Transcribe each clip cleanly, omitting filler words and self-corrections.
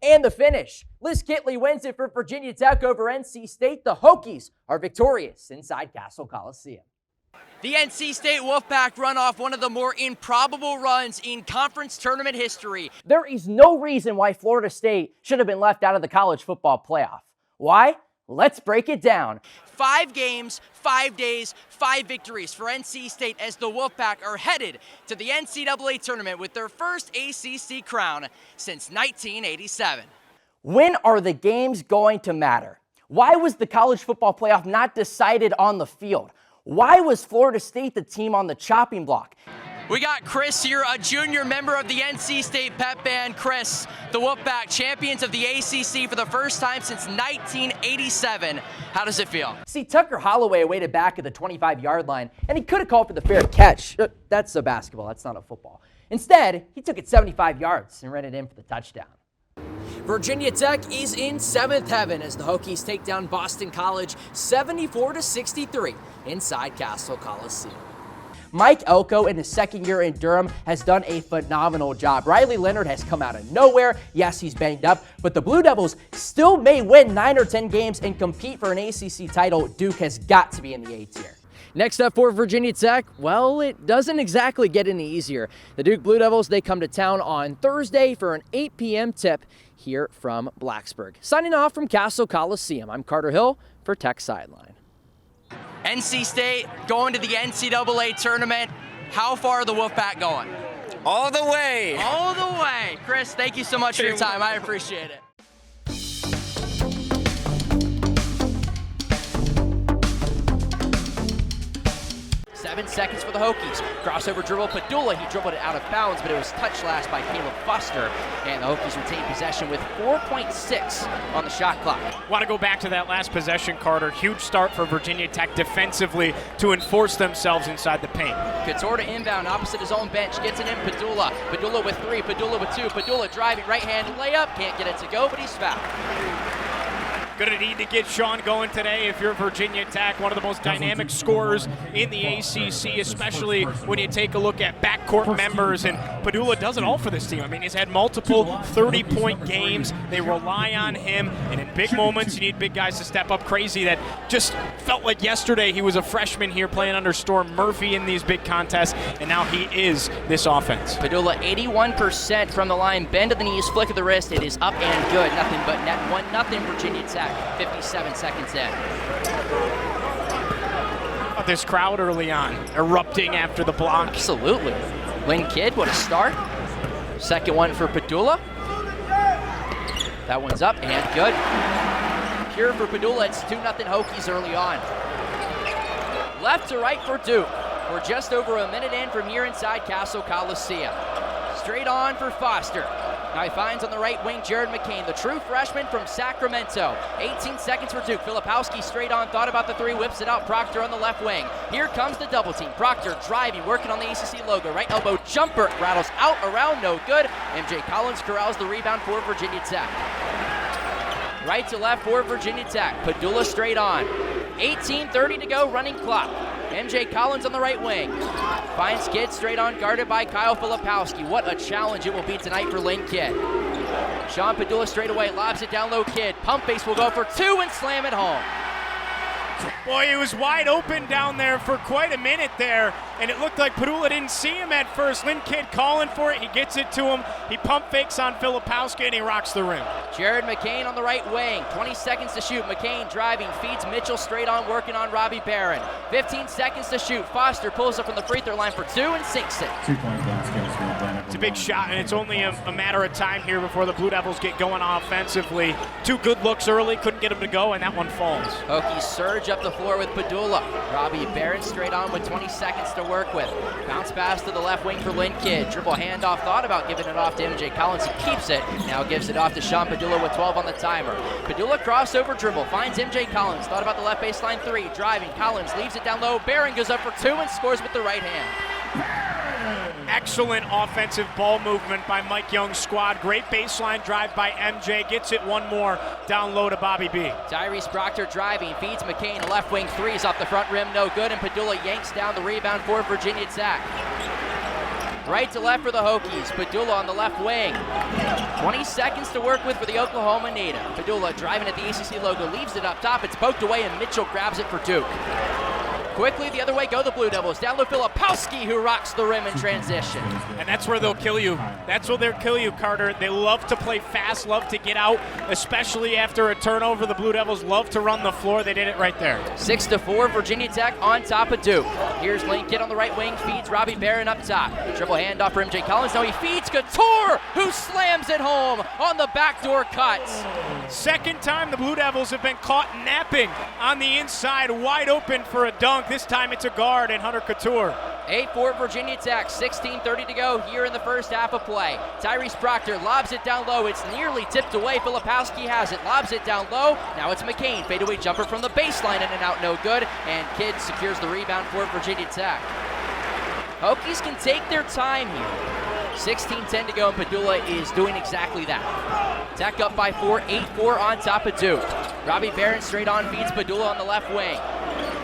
And the finish. Liz Kitley wins it for Virginia Tech over NC State. The Hokies are victorious inside Castle Coliseum. The NC State Wolfpack run off one of the more improbable runs in conference tournament history. There is no reason why Florida State should have been left out of the college football playoff. Why? Let's break it down. 5 games, 5 days, 5 victories for NC State as the Wolfpack are headed to the NCAA tournament with their first ACC crown since 1987. When are the games going to matter? Why was the college football playoff not decided on the field? Why was Florida State the team on the chopping block? We got Chris here, a junior member of the NC State pep band. Chris, the Wolfpack, champions of the ACC for the first time since 1987. How does it feel? See, Tucker Holloway waited back at the 25-yard line, and he could have called for the fair catch. That's a basketball. That's not a football. Instead, he took it 75 yards and ran it in for the touchdown. Virginia Tech is in 7th heaven as the Hokies take down Boston College 74-63 inside Castle Coliseum. Mike Elko, in his second year in Durham, has done a phenomenal job. Riley Leonard has come out of nowhere. Yes, he's banged up, but the Blue Devils still may win 9 or 10 games and compete for an ACC title. Duke has got to be in the A tier. Next up for Virginia Tech, well, it doesn't exactly get any easier. The Duke Blue Devils, they come to town on Thursday for an 8 p.m. tip here from Blacksburg. Signing off from Castle Coliseum, I'm Carter Hill for Tech Sideline. NC State going to the NCAA tournament. How far are the Wolfpack going? All the way. All the way. Chris, thank you so much for your time. I appreciate it. 7 seconds for the Hokies. Crossover dribble, Padula, he dribbled it out of bounds, but it was touched last by Caleb Foster, and the Hokies retain possession with 4.6 on the shot clock. Want to go back to that last possession, Carter. Huge start for Virginia Tech defensively to enforce themselves inside the paint. Couture to inbound, opposite his own bench, gets it in Padula. Padula with 3, Padula with 2, Padula driving, right-hand layup, can't get it to go, but he's fouled. Going to need to get Sean going today if you're Virginia Tech, one of the most dynamic scorers in the ACC, especially when you take a look at backcourt members. And Padula does it all for this team. I mean, he's had multiple 30-point games. They rely on him. And in big moments, you need big guys to step up. Crazy that just felt like yesterday he was a freshman here playing under Storm Murphy in these big contests, and now he is this offense. Padula 81% from the line. Bend of the knees, flick of the wrist. It is up and good. Nothing but net. 1-0 Virginia Tech. 57 seconds in. This crowd early on, erupting after the block. Absolutely. Lynn Kidd, what a start. Second one for Padula. That one's up and good. Pure for Padula, it's 2-0 Hokies early on. Left to right for Duke. We're just over a minute in from here inside Castle Coliseum. Straight on for Foster. Now he finds on the right wing Jared McCain, the true freshman from Sacramento. 18 seconds for Duke. Filipowski straight on, thought about the 3, whips it out. Proctor on the left wing. Here comes the double team. Proctor driving, working on the ACC logo. Right elbow jumper, rattles out, around, no good. MJ Collins corrals the rebound for Virginia Tech. Right to left for Virginia Tech. Padula straight on. 18:30 to go, running clock. MJ Collins on the right wing. Finds Kidd straight on, guarded by Kyle Filipowski. What a challenge it will be tonight for Lynn Kidd. Sean Padula straight away, lobs it down low, Kidd. Pump face will go for 2 and slam it home. Boy, he was wide open down there for quite a minute there, and it looked like Padula didn't see him at first. Lynn Kidd calling for it, he gets it to him. He pump fakes on Filipowski, and he rocks the rim. Jared McCain on the right wing, 20 seconds to shoot. McCain driving, feeds Mitchell straight on, working on Robbie Barron. 15 seconds to shoot. Foster pulls up from the free throw line for 2 and sinks it. 2 points. It's a big shot, and it's only a matter of time here before the Blue Devils get going offensively. 2 good looks early, couldn't get him to go, and that one falls. Hokies surge up the floor with Padula. Robbie Barron straight on with 20 seconds to work with. Bounce pass to the left wing for Lynn Kidd. Dribble handoff, thought about giving it off to MJ Collins. He keeps it. Now gives it off to Sean Padula with 12 on the timer. Padula crossover dribble, finds MJ Collins. Thought about the left baseline 3. Driving, Collins leaves it down low. Barron goes up for 2 and scores with the right hand. Excellent offensive ball movement by Mike Young's squad. Great baseline drive by MJ. Gets it one more down low to Bobby B. Tyrese Proctor driving, feeds McCain, a left wing 3s off the front rim, no good, and Padula yanks down the rebound for Virginia Tech. Right to left for the Hokies. Padula on the left wing. 20 seconds to work with for the Oklahoma native. Padula driving at the ACC logo, leaves it up top. It's poked away, and Mitchell grabs it for Duke. Quickly the other way go the Blue Devils. Down low Filipowski, who rocks the rim in transition. And that's where they'll kill you. That's where they'll kill you, Carter. They love to play fast, love to get out, especially after a turnover. The Blue Devils love to run the floor. They did it right there. 6-4, Virginia Tech on top of Duke. Here's Lane Kidd on the right wing, feeds Robbie Barron up top. Dribble handoff for MJ Collins. Now he feeds Couture, who slams it home on the backdoor cut. Second time the Blue Devils have been caught napping on the inside, wide open for a dunk. This time it's a guard and Hunter Couture. 8-4 Virginia Tech, 16:30 to go here in the first half of play. Tyrese Proctor lobs it down low. It's nearly tipped away. Filipowski has it, lobs it down low. Now it's McCain, fadeaway jumper from the baseline, in and out, no good. And Kidd secures the rebound for Virginia Tech. Hokies can take their time here. 16:10 to go, and Padula is doing exactly that. Tech up by 4, 8-4 on top of Duke. Robbie Barron straight on feeds Padula on the left wing.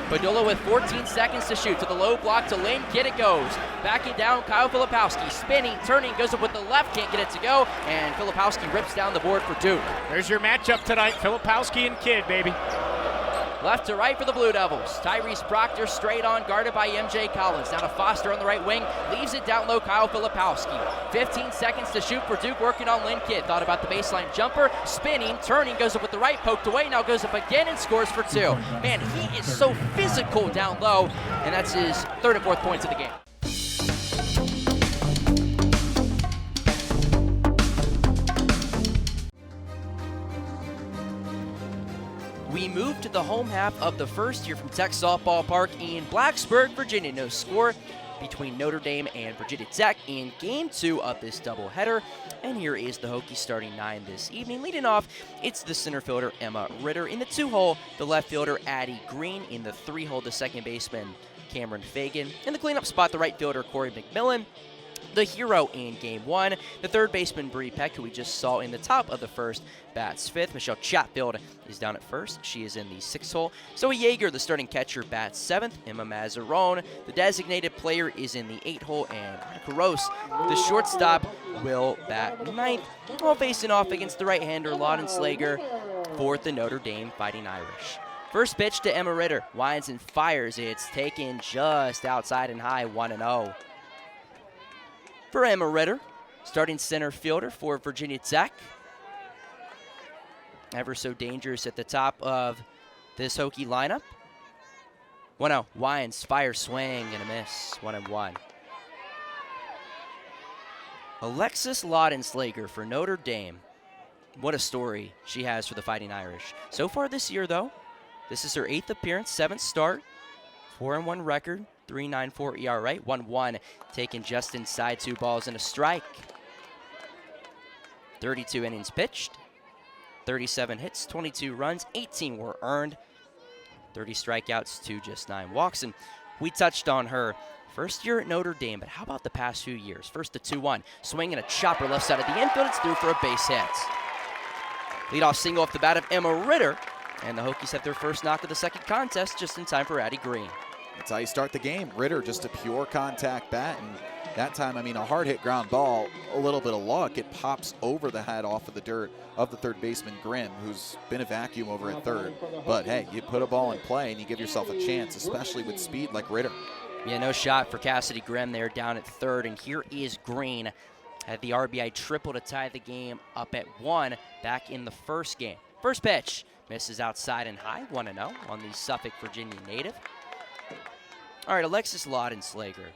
Padula with 14 seconds to shoot. To the low block to Lane Kidd it goes. Backing down, Kyle Filipowski. Spinning, turning, goes up with the left, can't get it to go. And Filipowski rips down the board for Duke. There's your matchup tonight, Filipowski and Kidd, baby. Left to right for the Blue Devils. Tyrese Proctor straight on, guarded by MJ Collins. Now to Foster on the right wing. Leaves it down low, Kyle Filipowski. 15 seconds to shoot for Duke, working on Lane Kidd. Thought about the baseline jumper. Spinning, turning, goes up with the right, poked away. Now goes up again and scores for 2. Man, he is so physical down low. And that's his third and fourth points of the game. We move to the home half of the first year from Tech Softball Park in Blacksburg, Virginia. No score between Notre Dame and Virginia Tech in Game 2 of this doubleheader. And here is the Hokies starting 9 this evening. Leading off, it's the center fielder, Emma Ritter. In the 2-hole, the left fielder, Addie Green. In the 3-hole, the second baseman, Cameron Fagan. In the cleanup spot, the right fielder, Corey McMillan. The hero in Game 1, the third baseman, Bree Peck, who we just saw in the top of the first, bats 5th. Michelle Chatfield is down at first. She is in the 6th hole. Zoe Yeager, the starting catcher, bats 7th. Emma Mazzarone, the designated player, is in the 8th hole. And Monica Rose, the shortstop, will bat 9th, while facing off against the right-hander, Lawton Slager, for the Notre Dame Fighting Irish. First pitch to Emma Ritter. Winds and fires. It's taken just outside and high, 1-0. For Emma Ritter, starting center fielder for Virginia Tech. Ever so dangerous at the top of this Hokie lineup. 1-0, Winds, fire, swing, and a miss, 1-1. Alexis Laudenslager for Notre Dame. What a story she has for the Fighting Irish. So far this year, though, this is her 8th appearance, 7th start, 4-1 record. 3.94 ERA, 1-1, taken just inside 2 balls and a strike. 32 innings pitched, 37 hits, 22 runs, 18 were earned, 30 strikeouts to just 9 walks. And we touched on her first year at Notre Dame, but how about the past few years? First the 2-1, swing and a chopper left side of the infield. It's through for a base hit. Leadoff single off the bat of Emma Ritter, and the Hokies have their first knock of the second contest just in time for Addie Green. That's how you start the game. Ritter, just a pure contact bat, and that time, I mean, a hard hit ground ball, a little bit of luck, it pops over the head off of the dirt of the third baseman, Grimm, who's been a vacuum over at third. But hey, you put a ball in play and you give yourself a chance, especially with speed like Ritter. Yeah, no shot for Cassidy Grimm there down at third, and here is Green at the RBI triple to tie the game up at 1 back in the first game. First pitch, misses outside and high, 1-0 on the Suffolk, Virginia native. All right, Alexis Laudenslager,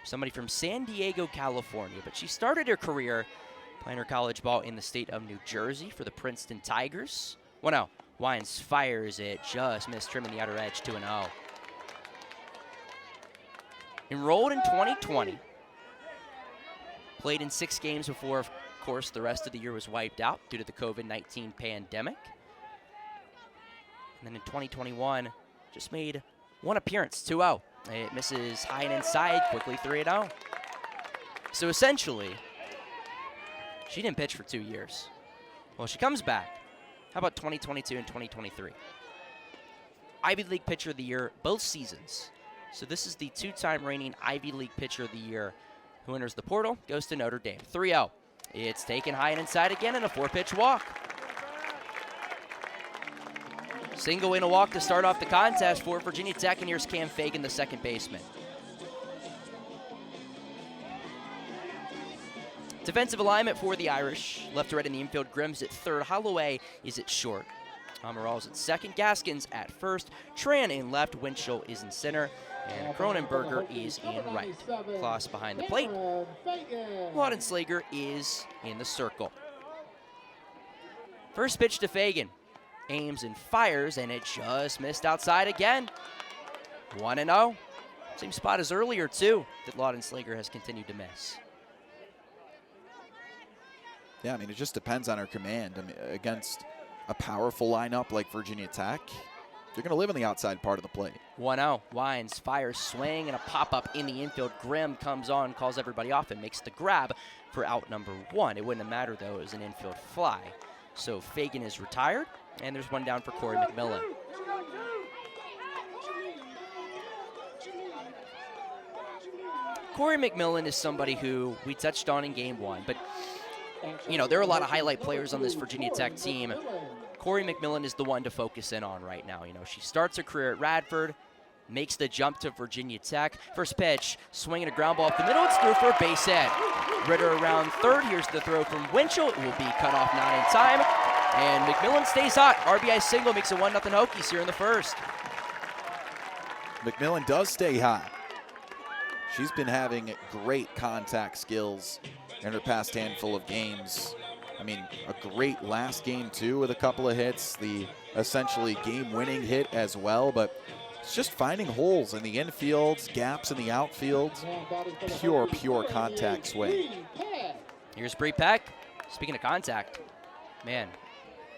somebody from San Diego, California, but she started her career playing her college ball in the state of New Jersey for the Princeton Tigers. 1-0, Winds fires it, just missed, trimming the outer edge, 2-0. Enrolled in 2020, played in 6 games before, of course, the rest of the year was wiped out due to the COVID-19 pandemic. And then in 2021, just made 1 appearance, 2-0. It misses high and inside, quickly 3-0. So essentially, she didn't pitch for 2 years. Well, she comes back. How about 2022 and 2023? Ivy League Pitcher of the Year, both seasons. So this is the 2-time reigning Ivy League Pitcher of the Year who enters the portal, goes to Notre Dame. 3-0. It's taken high and inside again and a 4-pitch walk. Single in a walk to start off the contest for Virginia Tech, and here's Cam Fagan, the second baseman. Defensive alignment for the Irish. Left to right in the infield, Grimm's at third. Holloway is at short. Amaral is at second. Gaskins at first. Tran in left. Winchell is in center. And Cronenberger is in right. Kloss behind the plate. Laudenslager is in the circle. First pitch to Fagan. Aims and fires, and it just missed outside again. 1-0. Same spot as earlier, too, that Laudenslager has continued to miss. Yeah, I mean, it just depends on her command. I mean, against a powerful lineup like Virginia Tech, you're going to live on the outside part of the plate. 1-0. Wines fires, swing, and a pop-up in the infield. Grimm comes on, calls everybody off, and makes the grab for out number 1. It wouldn't have mattered, though. It was an infield fly. So Fagan is retired, and there's one down for Corey McMillan. Corey McMillan is somebody who we touched on in game 1, but you know, there are a lot of highlight players on this Virginia Tech team. Corey McMillan is the one to focus in on right now. You know, she starts her career at Radford, makes the jump to Virginia Tech. First pitch, swinging a ground ball up the middle. It's through for a base hit. Ritter around third. Here's the throw from Winchell. It will be cut off, not in time. And McMillan stays hot. RBI single makes it 1-0 Hokies here in the first. McMillan does stay hot. She's been having great contact skills in her past handful of games. I mean, a great last game, too, with a couple of hits. The essentially game-winning hit as well, but it's just finding holes in the infield, gaps in the outfield. Pure contact swing. Here's Bree Peck. Speaking of contact, man,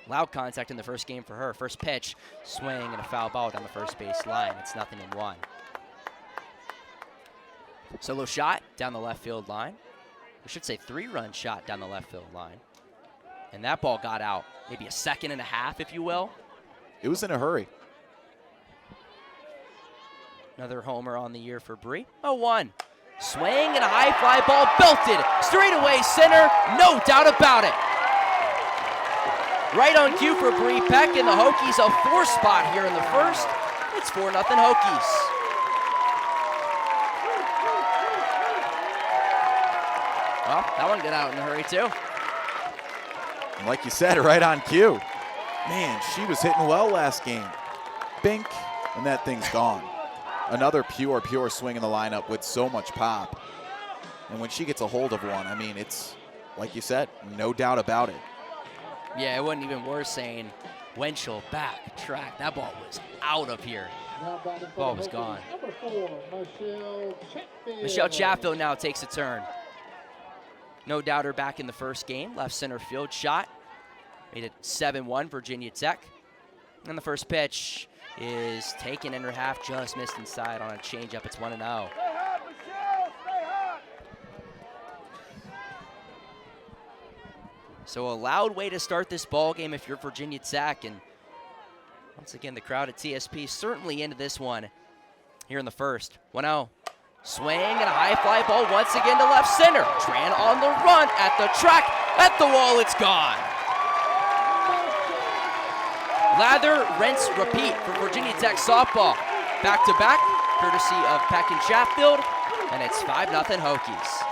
loud contact in the first game for her. First pitch, swing, and a foul ball down the first base line. It's 0-1. Solo shot down the left field line. I should say 3-run shot down the left field line. And that ball got out. Maybe a second and a half, if you will. It was in a hurry. Another homer on the year for Bree. 0-1. Swing and a high fly ball belted. Straight away center. No doubt about it. Right on cue for Bree Peck, and the Hokies a 4 spot here in the first. It's 4-0 Hokies. Well, that one got out in a hurry, too. And like you said, right on cue. Man, she was hitting well last game. Bink, and that thing's gone. Another pure swing in the lineup with so much pop. And when she gets a hold of one, I mean, it's, like you said, no doubt about it. Yeah, it wasn't even worse saying Winchell back, track. That ball was out of here. Ball was gone. Michelle Chatfield now takes a turn. No doubter back in the first game. Left center field shot. Made it 7-1 Virginia Tech. And the first pitch is taken in her half. Just missed inside on a changeup. It's 1-0. So a loud way to start this ball game if you're Virginia Tech. And once again, the crowd at TSP certainly into this one here in the first. 1-0. Swing and a high fly ball once again to left center. Tran on the run at the track, at the wall, it's gone. Lather, rinse, repeat for Virginia Tech softball. Back to back, courtesy of Peck and Chatfield, and it's 5-0 Hokies.